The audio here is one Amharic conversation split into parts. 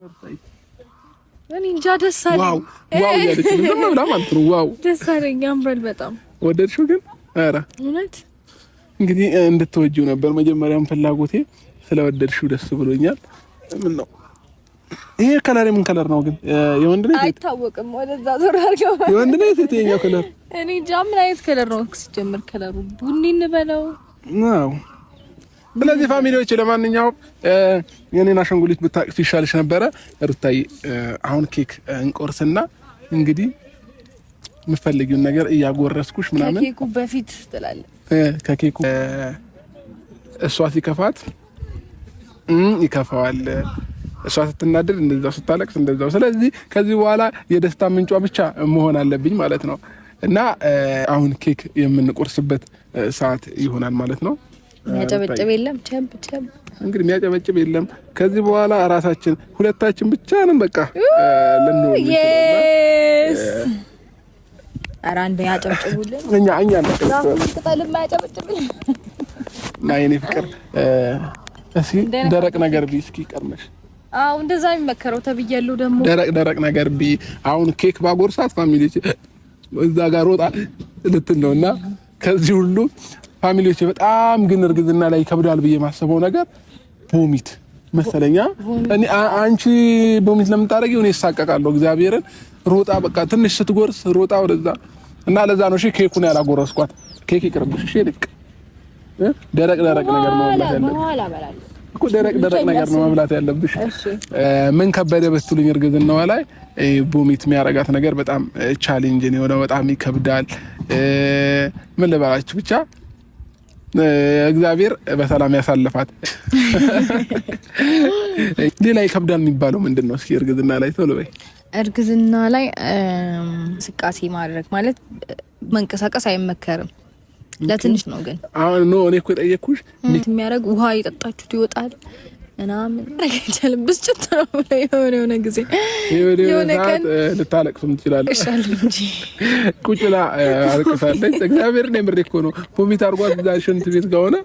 እኔ እንጃ ደስ አለኝ። ዋው ያለች ምንም ብላ ማለት ነው። ዋው ደስ አለኝ። ያምራል በጣም ወደድሽው? ግን ኧረ እውነት እንግዲህ እንድትወጂው ነበር መጀመሪያም ፍላጎቴ። ስለወደድሽው ደስ ብሎኛል። ምን ነው ይሄ ከለር ምን ከለር ነው ግን? የወንድ ነው አይታወቅም። ወደዛ ዞር አድርገው። የወንድ ነው የትኛው ከለር? እኔ እንጃ ምን አይነት ከለር ነው ሲጀምር። ከለሩ ቡኒ እንበለው ነው። ስለዚህ ፋሚሊዎች ለማንኛውም የኔን አሻንጉሊት ብታቅፊ ይሻልሽ ነበረ። ሩታዬ አሁን ኬክ እንቆርስና እንግዲህ የምትፈልጊውን ነገር እያጎረስኩሽ ምናምን ከኬኩ በፊት ትላለህ። ከኬኩ እሷ ሲከፋት ይከፋዋል፣ እሷ ስትናደድ እንደዛው፣ ስታለቅስ እንደዛው። ስለዚህ ከዚህ በኋላ የደስታ ምንጯ ብቻ መሆን አለብኝ ማለት ነው። እና አሁን ኬክ የምንቆርስበት ሰዓት ይሆናል ማለት ነው። የሚያጨበጭብ የለም። ቸብ እንግዲህ የሚያጨበጭብ የለም። ከዚህ በኋላ ራሳችን ሁለታችን ብቻ ነን በቃ ለነው ኧረ አንዴ ያጨብጭቡልን። እኛ ቅጠልም ያጨበጭብልን። ናይኔ ፍቅር እስኪ ደረቅ ነገር ቢ እስኪ ቀርመሽ። አው እንደዛ የሚመከረው ተብያለሁ። ደግሞ ደረቅ ነገር ቢ አሁን ኬክ ባጎርሳት ፋሚሊዎች እዛ ጋር ሮጣ ልትል ነውና ከዚህ ሁሉ ፋሚሊዎች በጣም ግን እርግዝና ላይ ከብዳል ብዬ ማሰበው ነገር ቮሚት መሰለኛ። እኔ አንቺ ቮሚት ለምታረጊው እኔ እሳቀቃለሁ። እግዚአብሔርን ሮጣ በቃ ትንሽ ስትጎርስ ሮጣ ወደዛ እና ለዛ ነው እሺ ኬኩን ያላጎረስኳት። ኬክ ይቅርብሽ እሺ። ደረቅ ነገር ነው መብላት ያለብሽ እኮ ደረቅ ነገር ነው መብላት ያለብሽ። ምን ከበደ በትሉኝ እርግዝናዋ ላይ ቮሚት የሚያረጋት ነገር በጣም ቻሌንጅ ነው የሆነው። በጣም ይከብዳል። ምን ልበላችሁ ብቻ እግዚአብሔር በሰላም ያሳልፋት። ሌላ ይከብዳል የሚባለው ምንድነው? እስኪ እርግዝና ላይ ቶሎ በይ። እርግዝና ላይ እንቅስቃሴ ማድረግ ማለት መንቀሳቀስ አይመከርም። ለትንሽ ነው ግን አሁን ነው እኔ እኮ የጠየኩሽ የሚያደርግ ውሃ የጠጣችሁት ይወጣል እና ምን ረጋጃል ብስጭት ነው የሆነ ጊዜ የሆነ ቀን ልታለቅሱም ትችላለሽ። እሻል እንጂ ቁጭላ አልቅሳለች። እግዚአብሔር ነው ምርጥ እኮ ነው ቮሚት አርጓት እዛ ሽንት ቤት ጋር ሆነ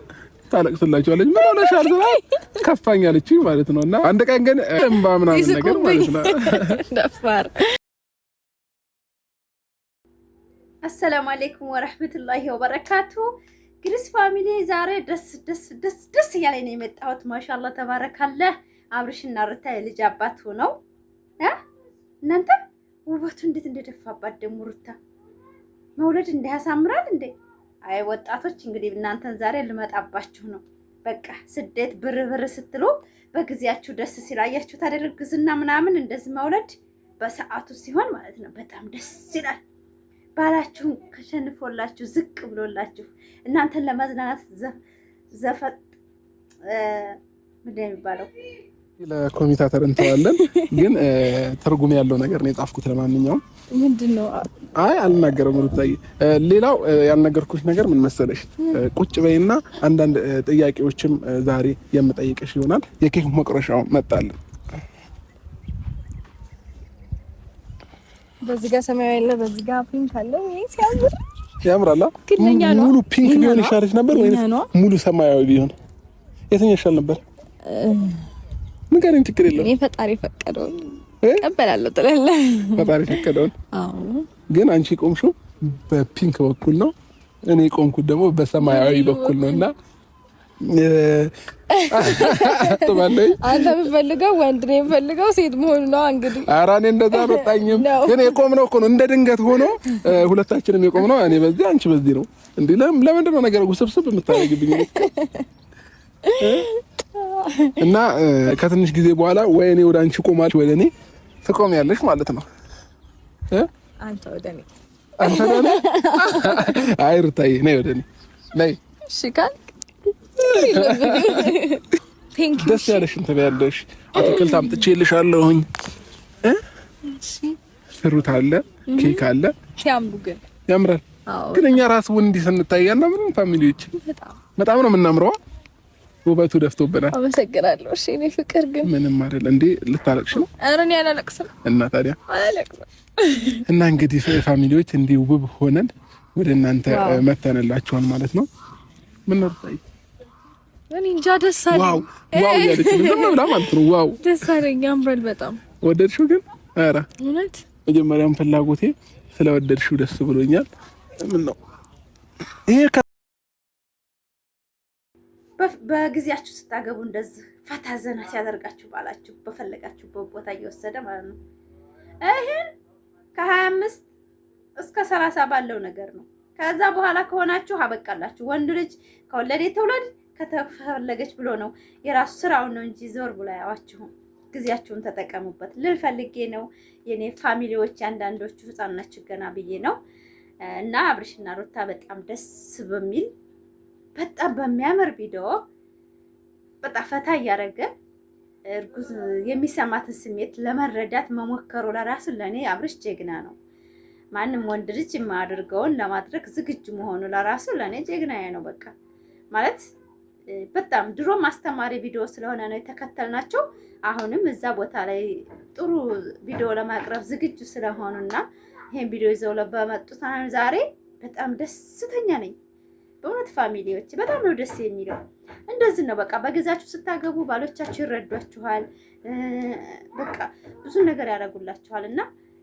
ታለቅስላችኋለች። ምን ሆነሻል ስላ ከፋኛለች ማለት ነውና አንድ ቀን ግን እንባ ምናምን ነገር ማለት ነው ደፋር። አሰላሙ አለይኩም ወራህመቱላሂ ወበረካቱ። ግሪስ ፋሚሊ ዛሬ ደስ እያለኝ ነው የመጣሁት። ማሻአላህ ተባረካለህ። አብርሽና ሩታ የልጅ አባት ሆነው እናንተ ውበቱ እንዴት እንደደፋባት ደግሞ ሩታ መውለድ እንዲያሳምራል እንዴ! አይ ወጣቶች እንግዲህ እናንተን ዛሬ ልመጣባችሁ ነው። በቃ ስደት ብር ስትሉ በጊዜያችሁ ደስ ሲላያችሁ ታደርግዝና ምናምን እንደዚህ መውለድ በሰዓቱ ሲሆን ማለት ነው በጣም ደስ ይላል። ባላችሁን ከሸንፎላችሁ ዝቅ ብሎላችሁ እናንተን ለማዝናናት ዘፈጥ ምንድን ነው የሚባለው? ለኮሚታተር እንተዋለን፣ ግን ትርጉም ያለው ነገር ነው የጻፍኩት። ለማንኛውም ምንድነው? አይ አልናገርም ሩታዬ። ሌላው ያልነገርኩሽ ነገር ምን መሰለሽ? ቁጭ በይና አንዳንድ ጥያቄዎችም ዛሬ የምጠይቅሽ ይሆናል። የኬክ መቁረሻው መጣልን። በዚህ ጋር ሰማያዊ አለ፣ በዚህ ጋር ፒንክ አለ። ወይስ ያምራል? ሙሉ ፒንክ ቢሆን ይሻልሽ ነበር ወይስ ሙሉ ሰማያዊ ቢሆን የትኛው ይሻል ነበር? ንገረኝ። ችግር የለውም። እኔ ፈጣሪ ፈቀደው እቀበላለሁ ትላለህ። ፈጣሪ ፈቀደው። አዎ። ግን አንቺ ቆምሽው በፒንክ በኩል ነው፣ እኔ ቆምኩት ደግሞ በሰማያዊ በኩል ነውና አንተ የምፈልገው ወንድ ነው የምፈልገው ሴት መሆኑ ነው እንግዲህ። ኧረ እኔ እንደዛ አልወጣኝም። ግን የቆምነው እኮ ነው እንደ ድንገት ሆኖ ሁለታችንም የቆምነው እኔ በዚህ አንቺ በዚህ ነው። እንዴ ለምንድን ነው ነገር ውስብስብ የምታደርግብኝ? እና ከትንሽ ጊዜ በኋላ ወይ እኔ ወደ አንቺ ቆማለሽ ወይ እኔ ትቆሚያለሽ ማለት ነው። አንተ ወደ እኔ አይ ሩታዬ ነይ ወደ እኔ ነይ። እሺ ካልክ ደስ ያለሽ እንትን ያለሽ አትክልት አምጥቼልሻለሁኝ። ፍሩት አለ፣ ኬክ አለ። ሲያምሩ ግን ያምራል። ግን እኛ ራስ ወንዲ ስንታያና ምንም ፋሚሊዎች በጣም ነው የምናምረው። ውበቱ ደፍቶብናል። አመሰግናለሁ። እሺ እኔ ፍቅር ግን ምንም አይደል እንዴ። ልታለቅሽ ነው? ኧረ እኔ አላለቅስም። እና ታዲያ አላለቅስም። እና እንግዲህ ፋሚሊዎች እንዲህ ውብ ሆነን ወደ እናንተ መተንላችኋል ማለት ነው። ምን ነው ታይ እኔ እንጃ ደስ አለኝ። ዋው ዋው ያለች ነው ብላ ማለት ነው። ዋው ደስ አለኝ። ያምራል በጣም። ወደድሽው ግን? ኧረ እውነት መጀመሪያም ፍላጎቴ ስለወደድሽው ደስ ብሎኛል። ምን ነው ይሄ በጊዜያችሁ ስታገቡ እንደዚህ ፈታ ዘና ሲያደርጋችሁ ባላችሁ በፈለጋችሁበት ቦታ እየወሰደ ማለት ነው። ይሄን ከ25 እስከ 30 ባለው ነገር ነው። ከዛ በኋላ ከሆናችሁ አበቃላችሁ። ወንድ ልጅ ከወለደ ተውለድ ከተፈለገች ብሎ ነው የራሱ ስራውን ነው እንጂ ዞር ብሎ አያዋችሁም። ጊዜያችሁን ተጠቀሙበት ልፈልጌ ነው የኔ ፋሚሊዎች። አንዳንዶቹ ህፃን ናችሁ ገና ብዬ ነው። እና አብርሽና ሩታ በጣም ደስ በሚል በጣም በሚያምር ቪዲዮ በጣም ፈታ እያደረገ እርጉዝ የሚሰማትን ስሜት ለመረዳት መሞከሩ ለራሱ ለኔ አብርሽ ጀግና ነው። ማንም ወንድ ልጅ የማያደርገውን ለማድረግ ዝግጁ መሆኑ ለራሱ ለኔ ጀግናዬ ነው። በቃ ማለት በጣም ድሮም አስተማሪ ቪዲዮ ስለሆነ ነው የተከተልናቸው። አሁንም እዛ ቦታ ላይ ጥሩ ቪዲዮ ለማቅረብ ዝግጁ ስለሆኑና ይሄን ቪዲዮ ይዘው በመጡት ዛሬ በጣም ደስተኛ ነኝ። በእውነት ፋሚሊዎች በጣም ነው ደስ የሚለው። እንደዚህ ነው በቃ በጊዜያችሁ ስታገቡ ባሎቻችሁ ይረዷችኋል። በቃ ብዙ ነገር ያደርጉላችኋል እና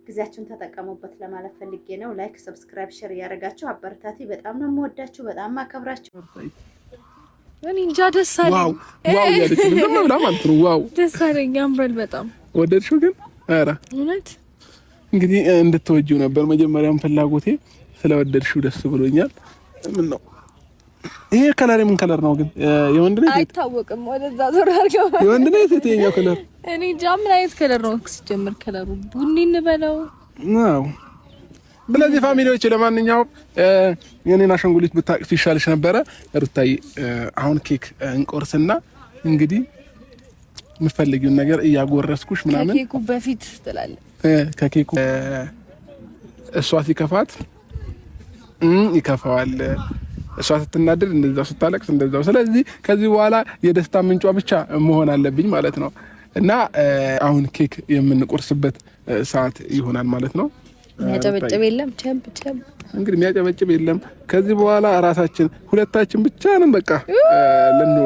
ጊዜያችሁን ተጠቀሙበት ለማለት ፈልጌ ነው። ላይክ፣ ሰብስክራይብ፣ ሼር እያደረጋችሁ አበረታቲ። በጣም ነው የምወዳችሁ፣ በጣም ማከብራችሁ። እኔ እንጃ ደስ አለኝ። ዋው ዋው ያለች ነው ብላ ማለት ነው። ዋው ደስ አለኝ። ያምራል በጣም። ወደድሽው ግን? ኧረ እውነት እንግዲህ እንድትወጂው ነበር መጀመሪያም ፍላጎቴ ስለወደድሽው ደስ ብሎኛል። ምን ነው ይሄ ከለር ምን ከለር ነው ግን? የወንድ ነው አይታወቅም። ወደዛ ዞር አድርገው። የወንድ ነው የትኛው ከለር? እኔ እንጃ ምን አይነት ከለር ነው ሲጀምር። ከለሩ ቡኒ እንበለው ነው። ስለዚህ ፋሚሊዎች ለማንኛውም የኔን አሻንጉሊት ብታቅፊ ይሻልሽ ነበረ። ሩታዬ አሁን ኬክ እንቆርስና እንግዲህ የምትፈልጊውን ነገር እያጎረስኩሽ ምናምን ከኬኩ በፊት ትላለህ። ከኬኩ እሷ ሲከፋት ይከፋዋል፣ እሷ ስትናደድ እንደዛው፣ ስታለቅስ እንደዛው። ስለዚህ ከዚህ በኋላ የደስታ ምንጯ ብቻ መሆን አለብኝ ማለት ነው እና አሁን ኬክ የምንቆርስበት ሰዓት ይሆናል ማለት ነው። የሚያጨበጭብ የለም። ቸብ እንግዲህ የሚያጨበጭብ የለም። ከዚህ በኋላ ራሳችን ሁለታችን ብቻ ነን በቃ ለነው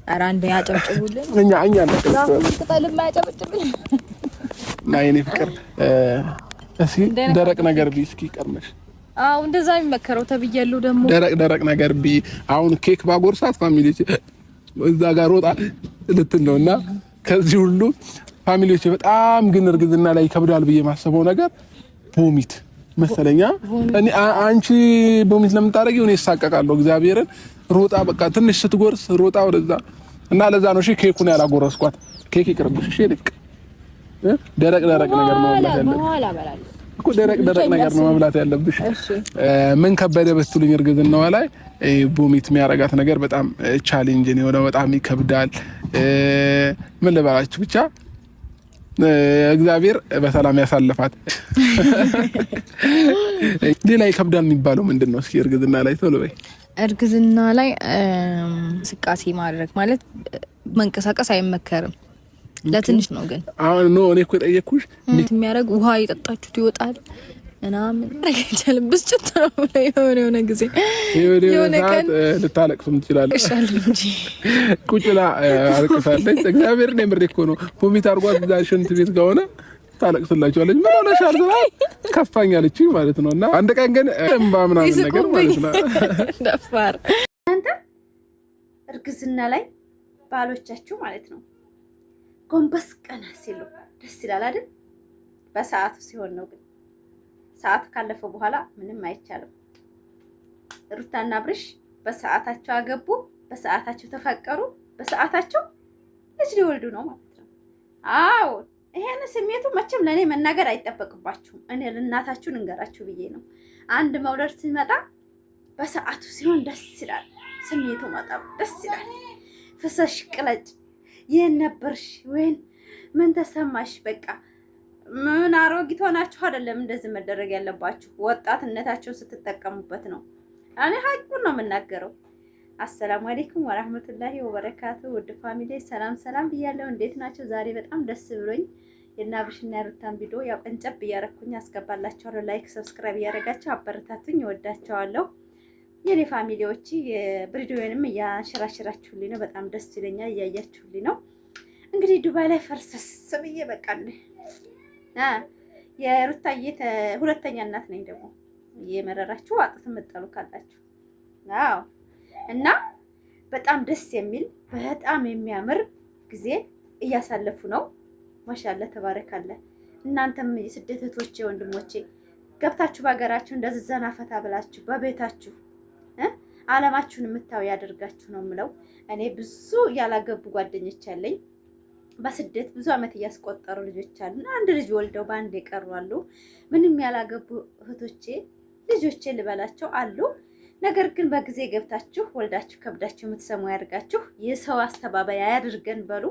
ኧረ አንዴ ያጨብጭቡልን። እኛ ቅጠልም ያጨበጭብልን እና የኔ ፍቅር እስኪ ደረቅ ነገር ቢ እስኪ ቀርመሽ። አዎ እንደዛ የሚመከረው ተብያለሁ። ደግሞ ደረቅ ነገር ቢ አሁን ኬክ ባጎርሳት ፋሚሊዎች እዛ ጋር ሮጣ ልትል ነውና ከዚህ ሁሉ ፋሚሊዎች በጣም ግን እርግዝና ላይ ይከብዳል ብዬ ማሰበው ነገር ቮሚት መሰለኛ። እኔ አንቺ ቮሚት ለምታረጊው እኔ እሳቀቃለሁ። እግዚአብሔርን ሮጣ በቃ ትንሽ ስትጎርስ ሮጣ ወደዛ እና ለዛ ነው እሺ ኬኩን ያላጎረስኳት። ኬክ ይቅርብሽ እሺ። ደረቅ ነገር ነው መብላት ያለብሽ እኮ ደረቅ ነገር ነው መብላት ያለብሽ። ምን ከበደ ብትሉኝ እርግዝናዋ ላይ ቮሚት የሚያረጋት ነገር በጣም ቻሌንጅ ነው፣ በጣም ይከብዳል። ምን ልበላችሁ ብቻ እግዚአብሔር በሰላም ያሳልፋት። ሌላ ይከብዳል የሚባለው ምንድነው? እስኪ እርግዝና ላይ ቶሎ በይ። እርግዝና ላይ እንቅስቃሴ ማድረግ ማለት መንቀሳቀስ አይመከርም። ለትንሽ ነው ግን አሁን ነው እኔ እኮ ጠየቅኩሽ። የሚያደርግ ውሃ የጠጣችሁት ይወጣል ምናምን ረጋችልም ብስጭት ነው የሆነ ጊዜ የሆነ ቀን ልታለቅሱም ትችላለሽ። እሻል እንጂ ቁጭላ አልቅሳለች። እግዚአብሔር ነው ምርጥ እኮ ነው ቮሚት አርጓት እዛ ሽንት ቤት ጋር ሆነ ታለቅስላችኋለች። ምን ሆነሻል ስላ ከፋኛለች ማለት ነው። እና አንድ ቀን ግን እንባ ምናምን ነገር ማለት ነው ደፋር። አንተ እርግዝና ላይ ባሎቻችሁ ማለት ነው ጎንበስ ቀና ሲሉ ደስ ይላል አይደል? በሰዓቱ ሲሆን ነው ግን ሰዓቱ ካለፈ በኋላ ምንም አይቻልም። ሩታና አብርሽ በሰዓታቸው አገቡ፣ በሰዓታቸው ተፈቀሩ፣ በሰዓታቸው ልጅ ሊወልዱ ነው ማለት ነው። አዎ ይሄን ስሜቱ መቼም ለኔ መናገር አይጠበቅባችሁም። እኔ ለእናታችሁ እንገራችሁ ብዬ ነው። አንድ መውለድ ሲመጣ በሰዓቱ ሲሆን ደስ ይላል። ስሜቱ በጣም ደስ ይላል። ፍሰሽ ቅለጭ ይሄን ነበርሽ ወይን ምን ተሰማሽ? በቃ ምን አሮጊት ሆናችሁ አይደለም እንደዚህ መደረግ ያለባችሁ። ወጣትነታችሁን ስትጠቀሙበት ነው። እኔ ሀቁን ነው የምናገረው። አሰላሙ አለይኩም ወራህመቱላሂ ወበረካቱ። ውድ ፋሚሊ ሰላም ብያለሁ። እንዴት ናቸው? ዛሬ በጣም ደስ ብሎኝ የአብርሽና የሩታን ቪዲዮ ያው ቀንጨብ እያረኩኝ አስገባላችኋለሁ። ላይክ ሰብስክራይብ እያደረጋችሁ አበረታቱኝ። እወዳቸዋለሁ። የኔ ፋሚሊዎች የብሪዶንም ያንሸራሽራችሁልኝ ነው። በጣም ደስ ይለኛል እያያችሁልኝ ነው። እንግዲህ ዱባይ ላይ ፈርሰስ ብዬ በቃ የሩታዬ ሁለተኛ እናት ነኝ። ደግሞ እየመረራችሁ አጥት መጣሉ ካላችሁ አዎ። እና በጣም ደስ የሚል በጣም የሚያምር ጊዜ እያሳለፉ ነው። ማሻአላ ተባረካለ። እናንተም የስደት እህቶቼ ወንድሞቼ ገብታችሁ በሀገራችሁ እንደዚህ ዘና ፈታ ብላችሁ በቤታችሁ ዓለማችሁን የምታዩ ያደርጋችሁ ነው የምለው። እኔ ብዙ ያላገቡ ጓደኞች አለኝ በስደት ብዙ አመት እያስቆጠሩ ልጆች አሉ። አንድ ልጅ ወልደው በአንድ የቀሩ አሉ። ምንም ያላገቡ እህቶቼ ልጆቼ ልበላቸው አሉ። ነገር ግን በጊዜ ገብታችሁ ወልዳችሁ ከብዳችሁ የምትሰሙ ያድርጋችሁ። የሰው አስተባባይ አያድርገን በሉ።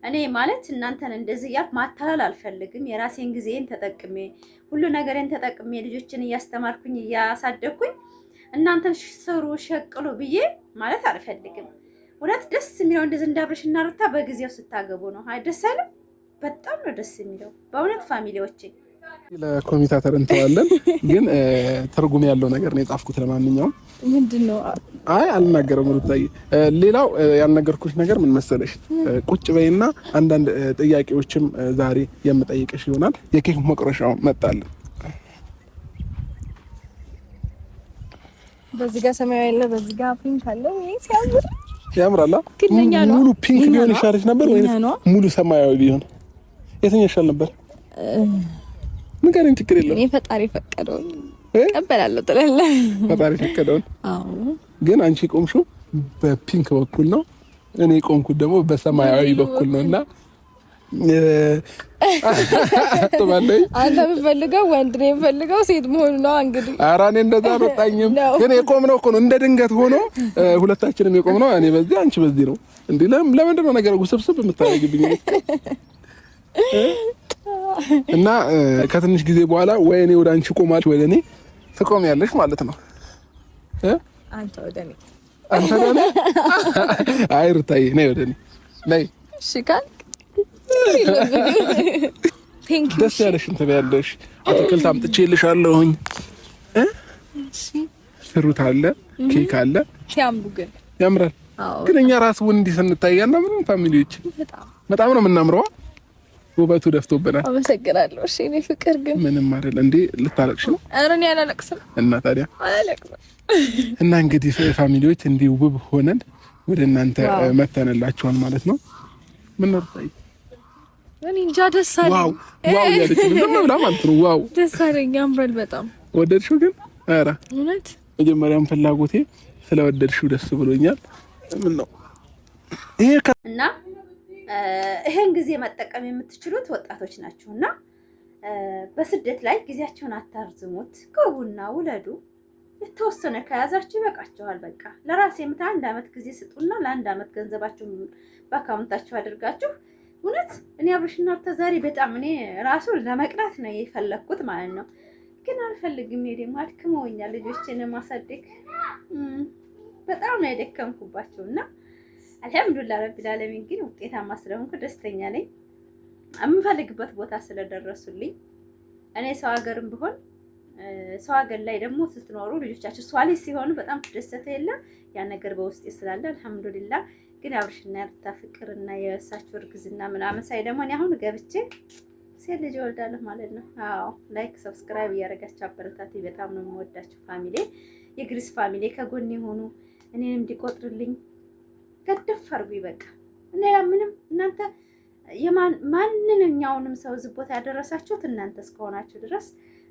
እኔ ማለት እናንተን እንደዚህ ያልኩ ማታለል አልፈልግም። የራሴን ጊዜን ተጠቅሜ ሁሉ ነገሬን ተጠቅሜ ልጆችን እያስተማርኩኝ እያሳደግኩኝ እናንተን ስሩ ሸቅሉ ብዬ ማለት አልፈልግም። እውነት ደስ የሚለው እንደዚህ እንዳብርሽና ሩታ በጊዜው ስታገቡ ነው። አይ ደስ አይልም? በጣም ነው ደስ የሚለው በእውነት ፋሚሊዎቼ። ለኮሚታተር እንተዋለን፣ ግን ትርጉም ያለው ነገር ነው የጻፍኩት። ለማንኛውም ምንድነው? አይ አልናገረም ሩታዬ። ሌላው ያልነገርኩሽ ነገር ምን መሰለሽ፣ ቁጭ በይና አንዳንድ ጥያቄዎችም ዛሬ የምጠይቅሽ ይሆናል። የኬክ መቁረሻው መጣልን። በዚህ ጋር ሰማያዊ አለ፣ በዚህ ጋር ፒንክ አለ። ወይ ሲያምር ያምራል። ሙሉ ፒንክ ቢሆን ይሻልሽ ነበር ወይ ሙሉ ሰማያዊ ቢሆን? የትኛው ይሻል ነበር? ንገረኝ። ችግር የለም። እኔ ፈጣሪ ፈቀደውን እቀበላለሁ ትላለህ። ፈጣሪ ፈቀደውን። አዎ። ግን አንቺ ቆምሽው በፒንክ በኩል ነው፣ እኔ ቆምኩት ደግሞ በሰማያዊ በኩል ነውና ተባለኝ። አንተ የምፈልገው ወንድ ነው የምፈልገው ሴት መሆኑ ነው እንግዲህ። ኧረ እኔ እንደዛ አልወጣኝም። ግን የቆምነው እኮ ነው እንደ ድንገት ሆኖ ሁለታችንም የቆምነው እኔ በዚህ አንቺ በዚህ ነው። እንዴ ለምንድን ነው ነገር ውስብስብ የምታደርግብኝ? እና ከትንሽ ጊዜ በኋላ ወይ እኔ ወደ አንቺ ቆማለሁ ወይ እኔ ትቆሚያለሽ ማለት ነው። አንተ ወደ እኔ አይ ሩታዬ ነይ ወደ እኔ ነይ። እሺ ካልክ ደስ ያለሽን ትበያለሽ። አትክልት አምጥቼልሻለሁኝ። እሺ ፍሩት አለ፣ ኬክ አለ። ሲያምሩ ግን ያምራል። ግን እኛ ራስ ወንዲ ስንታያና ምን ፋሚሊዎች በጣም ነው የምናምረው። ውበቱ ደፍቶብናል። አመሰግናለሁ። እሺ እኔ ፍቅር ግን ምንም አይደል እንዴ? ልታለቅሽ ነው? ኧረ እኔ አላለቅስም። እና ታዲያ አላለቅስም። እና እንግዲህ ፋሚሊዎች እንዲህ ውብ ሆነን ወደ እናንተ መተንላችኋል ማለት ነው። ምን ነው ታይ እኔ እንጃ ደስ አለኝ። ዋው ዋው ያለች ምን ነው ማለት ነው። ዋው ደስ አለኝ። ያምራል በጣም። ወደድሽው ግን? ኧረ እውነት መጀመሪያም ፍላጎቴ ስለወደድሽው ደስ ብሎኛል። ምን ነው ይሄ እና ይሄን ጊዜ መጠቀም የምትችሉት ወጣቶች ናችሁና በስደት ላይ ጊዜያችሁን አታርዝሙት። ግቡና ውለዱ። የተወሰነ ከያዛችሁ ይበቃችኋል። በቃ ለራሴ ምታ 1 አመት ጊዜ ስጡና ለ1 አመት ገንዘባችሁን በአካውንታችሁ አድርጋችሁ እውነት እኔ አብርሽና ሩታ ዛሬ በጣም እኔ ራሱ ለመቅናት ነው የፈለኩት ማለት ነው። ግን አልፈልግም። እኔ ደግሞ አድክመውኛል ልጆችን ማሳደግ በጣም ነው የደከምኩባቸውና አልሐምዱሊላህ ረቢል ዓለሚን ግን ውጤታማ ስለሆንኩ ደስተኛ ነኝ። የምፈልግበት ቦታ ስለደረሱልኝ እኔ ሰው ሀገርም ቢሆን ሰው ሀገር ላይ ደግሞ ስትኖሩ ልጆቻችሁ ሷሊህ ሲሆኑ በጣም ተደሰተ የለ ያ ነገር በውስጤ ስላለ አልሐምዱሊላህ። ግን አብርሽና ሩታ ፍቅርና የእሳቸው እርግዝና ምናምን ሳይ ደግሞ እኔ አሁን ገብቼ ሴት ልጅ እወልዳለሁ ማለት ነው። አዎ ላይክ ሰብስክራይብ እያደረጋችሁ አበረታቱ። በጣም ነው የምወዳችሁ ፋሚሊ፣ የግሪስ ፋሚሊ ከጎኔ ሆኑ እኔንም እንዲቆጥርልኝ ገደፍ አርጉ። ይበቃ እኔ ምንም እናንተ ማንኛውንም ሰው እዚህ ቦታ ያደረሳችሁት እናንተ እስከሆናችሁ ድረስ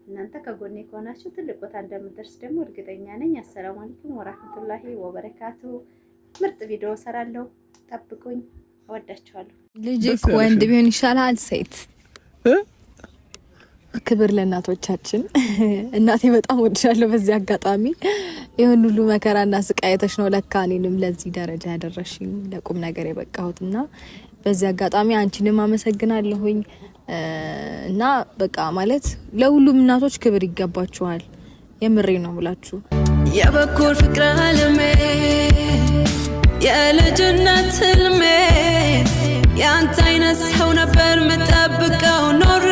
እናንተ ከጎኔ ከሆናችሁ ትልቅ ቦታ እንደምትደርስ ደግሞ እርግጠኛ ነኝ። አሰላሙ አለይኩም ወራህመቱላሂ ወበረካቱ። ምርጥ ቪዲዮ ሰራለሁ፣ ጠብቁኝ። እወዳችኋለሁ። ልጅ ወንድ ቢሆን ይሻላል ሴት? ክብር ለእናቶቻችን። እናቴ በጣም ወድሻለሁ። በዚህ አጋጣሚ ይሁን ሁሉ መከራና ስቃይተሽ ነው ለካ እኔንም ለዚህ ደረጃ ያደረሽኝ ለቁም ነገር የበቃሁትና በዚህ አጋጣሚ አንቺንም አመሰግናለሁኝ። እና በቃ ማለት ለሁሉም እናቶች ክብር ይገባችኋል። የምሬ ነው ብላችሁ የበኩር ፍቅር አለሜ የልጅነት ህልሜ ያንተ አይነት ሰው ነበር መጠብቀው ኖሬ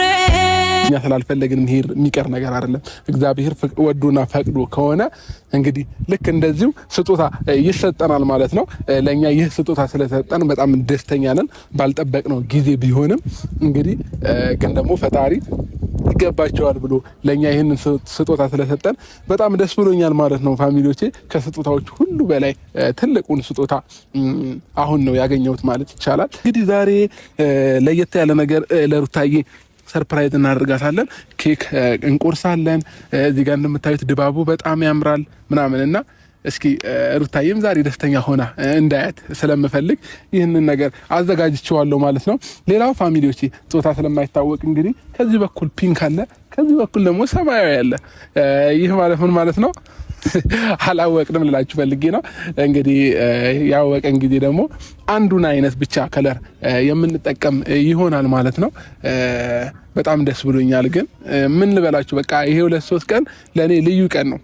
እኛ ስላልፈለግን የሚቀር ነገር አይደለም። እግዚአብሔር ወዶና ፈቅዶ ከሆነ እንግዲህ ልክ እንደዚሁ ስጦታ ይሰጠናል ማለት ነው። ለኛ ይህ ስጦታ ስለተሰጠን በጣም ደስተኛ ነን። ባልጠበቅነው ጊዜ ቢሆንም እንግዲህ ግን ደግሞ ፈጣሪ ይገባቸዋል ብሎ ለኛ ይህንን ስጦታ ስለሰጠን በጣም ደስ ብሎኛል ማለት ነው። ፋሚሊዎቼ ከስጦታዎች ሁሉ በላይ ትልቁን ስጦታ አሁን ነው ያገኘሁት ማለት ይቻላል። እንግዲህ ዛሬ ለየት ያለ ነገር ለሩታዬ ሰርፕራይዝ እናደርጋታለን። ኬክ እንቆርሳለን። እዚህ ጋር እንደምታዩት ድባቡ በጣም ያምራል ምናምንና እስኪ ሩታዬም ዛሬ ደስተኛ ሆና እንዳያት ስለምፈልግ ይህንን ነገር አዘጋጅቼዋለሁ ማለት ነው። ሌላው ፋሚሊዎቼ ጾታ ስለማይታወቅ እንግዲህ ከዚህ በኩል ፒንክ አለ፣ ከዚህ በኩል ደግሞ ሰማያዊ አለ። ይህ ማለት ምን ማለት ነው? አላወቅንም ልላችሁ ፈልጌ ነው። እንግዲህ ያወቀን ጊዜ ደግሞ አንዱን አይነት ብቻ ከለር የምንጠቀም ይሆናል ማለት ነው። በጣም ደስ ብሎኛል። ግን ምን ልበላችሁ፣ በቃ ይሄ 2-3 ቀን ለኔ ልዩ ቀን ነው።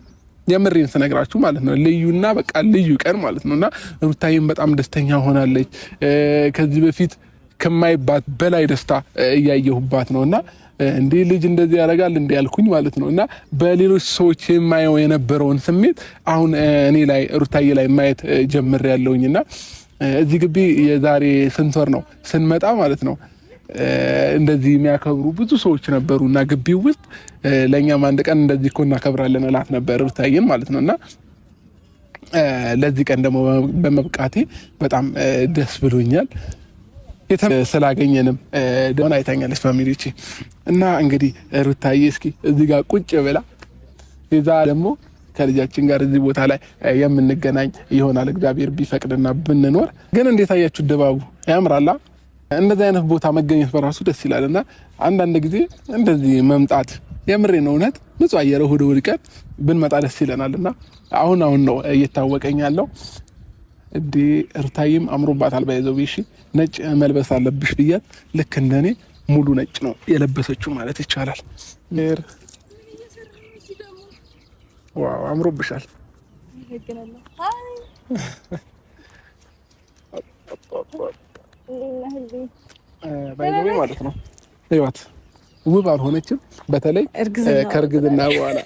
የምሬን ስነግራችሁ ማለት ነው። ልዩና በቃ ልዩ ቀን ማለት ነውና ሩታዬም በጣም ደስተኛ ሆናለች። ከዚህ በፊት ከማይባት በላይ ደስታ እያየሁባት ነውና እንዴ ልጅ እንደዚህ ያደርጋል እንዴ ያልኩኝ ማለት ነውና በሌሎች ሰዎች የማየው የነበረውን ስሜት አሁን እኔ ላይ ሩታዬ ላይ ማየት ጀምሬያለሁኝና እዚህ ግቢ የዛሬ ስንት ወር ነው ስንመጣ ማለት ነው እንደዚህ የሚያከብሩ ብዙ ሰዎች ነበሩና ግቢው ውስጥ ለኛም አንድ ቀን እንደዚህ እኮ እናከብራለን እላት ነበር ሩታዬን ማለት ነውና ለዚህ ቀን ደግሞ በመብቃቴ በጣም ደስ ብሎኛል። ስላገኘንም ደህና አይታኛለች ፋሚሊዎቼ እና እንግዲህ ሩታዬ እስኪ እዚህ ጋር ቁጭ ብላ እዛ ደግሞ ከልጃችን ጋር እዚህ ቦታ ላይ የምንገናኝ ይሆናል እግዚአብሔር ቢፈቅድና ብንኖር። ግን እንዴት አያችሁ? ድባቡ ያምራላ። እንደዚህ አይነት ቦታ መገኘት በራሱ ደስ ይላልና አንዳንድ ጊዜ እንደዚህ መምጣት የምሬ ነው እውነት ንጹህ አየር እሑድ ቀን ብንመጣ ደስ ይለናልና አሁን ነው እየታወቀኝ ያለው። እንዴ ሩታዬም አምሮባታል። ባይዘው እሺ ነጭ መልበስ አለብሽ ብያት ልክ እንደኔ ሙሉ ነጭ ነው የለበሰችው ማለት ይቻላል። ዋው አምሮብሻል። ባይዘው ማለት ነው ህይወት ውብ አልሆነችም። በተለይ ከእርግዝና በኋላ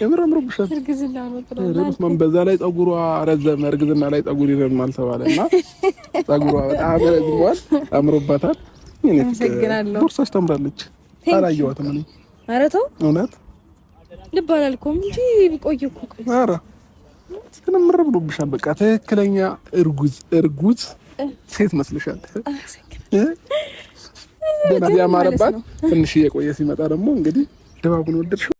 የምር አምሮብሻል። እርግዝና ነው ተረፈ በዛ ላይ ጸጉሯ ረዘመ። እርግዝና ላይ ጸጉር ይረዝማል ተባለና ጸጉሯ በጣም ረዝሟል። አምሮባታል። እኔ ፍቅር ቦርሳሽ ታምራለች። አላየኋትም እኔ። ኧረ ተው እውነት ልብ አላልኩም እንጂ ቆየ እኮ። ኧረ ስለምር ብሎብሻል። በቃ ትክክለኛ እርጉዝ ሴት መስልሻል። ገና ያማረባት ትንሽ እየቆየ ሲመጣ ደግሞ እንግዲህ ድባቡን ወደድሽው።